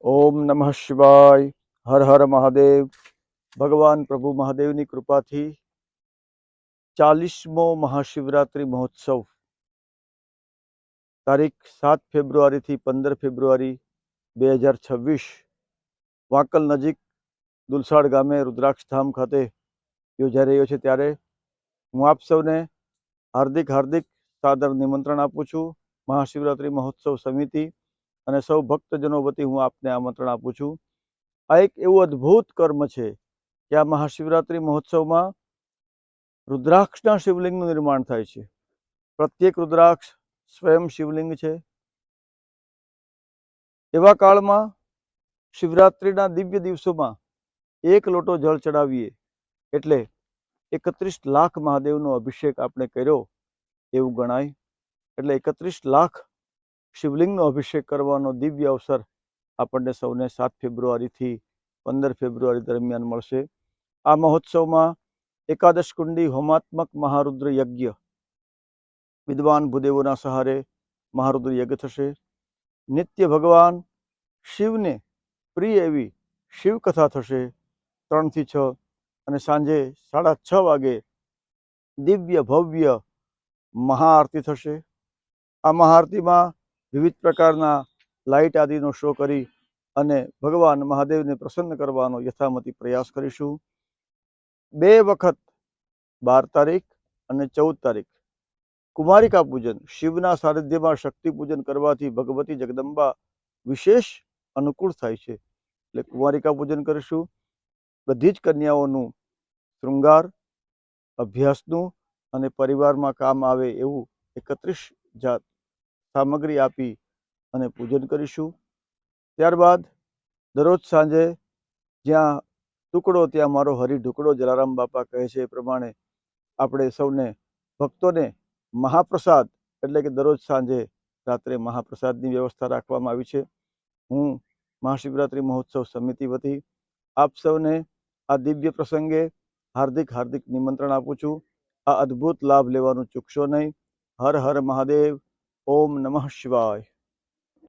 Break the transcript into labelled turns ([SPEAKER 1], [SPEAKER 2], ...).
[SPEAKER 1] ओम नमः शिवाय। हर हर महादेव। भगवान प्रभु महादेवनी कृपाथी 40મો महाशिवरात्रि महोत्सव तारीख 7 ફેબ્રુઆરી થી 15 ફેબ્રુઆરી 2026 વાંકલ નજીક દુલસાડ ગામે રુદ્રાક્ષ ધામ ખાતે યોજાઈ રહ્યો છે। ત્યારે હું આપ સૌને હાર્દિક સાદર નિમંત્રણ આપું છું। महाशिवरात्रि महोत्सव समिति અને સૌ ભક્તજનો વતી હું આપને આમંત્રણ આપું છું। આ એક એવું અદ્ભુત કર્મ છે કે આ મહાશિવરાત્રિ મહોત્સવમાં રુદ્રાક્ષના શિવલિંગનું નિર્માણ થાય છે। પ્રત્યેક રુદ્રાક્ષ સ્વયં શિવલિંગ છે। એવા કાળમાં શિવરાત્રિના દિવ્ય દિવસોમાં એક લોટો જળ ચડાવીએ એટલે 31 લાખ મહાદેવનો અભિષેક આપણે કર્યો એવું ગણાય। એટલે 31 લાખ શિવલિંગનો અભિષેક કરવાનો દિવ્ય અવસર આપણને સૌને 7 ફેબ્રુઆરીથી 15 ફેબ્રુઆરી દરમિયાન મળશે। આ મહોત્સવમાં એકાદશ કુંડી હોમાત્મક મહારુદ્ર યજ્ઞ વિદ્વાન ભૂદેવોના સહારે મહારુદ્ર યજ્ઞ થશે। નિત્ય ભગવાન શિવને પ્રિય એવી શિવકથા થશે 3 થી 6 અને સાંજે 6:30 વાગે દિવ્ય ભવ્ય મહાઆરતી થશે। આ મહાઆરતીમાં વિવિધ પ્રકારના લાઇટ આદિનો શો કરી અને ભગવાન મહાદેવને પ્રસન્ન કરવાનો યથામતિ પ્રયાસ કરીશું। 2 વખત 12 તારીખ અને 14 તારીખ કુમારિકા પૂજન શિવના સાનિધ્યમાં શક્તિ પૂજન કરવાથી ભગવતી જગદંબા વિશેષ અનુકૂળ થાય છે। એટલે કુમારિકા પૂજન કરીશું। બધી જ કન્યાઓનું શૃંગાર અભ્યાસનું અને પરિવારમાં કામ આવે એવું 31 જાત સામગ્રી આપી અને પૂજન કરીશું। ત્યારબાદ દરરોજ સાંજે જ્યાં ટુકડો ત્યાં મારો હરિ ઢુકડો જલારામ બાપા કહે છે એ પ્રમાણે આપણે સૌને ભક્તોને મહાપ્રસાદ એટલે કે દરરોજ સાંજે રાત્રે મહાપ્રસાદની વ્યવસ્થા રાખવામાં આવી છે। હું મહાશિવરાત્રિ મહોત્સવ સમિતિ વતી આપ સૌને આ દિવ્ય પ્રસંગે હાર્દિક નિમંત્રણ આપું છું। આ અદ્ભુત લાભ લેવાનું ચૂકશો નહીં। હર હર મહાદેવ। ઓમ નમઃ શિવાય।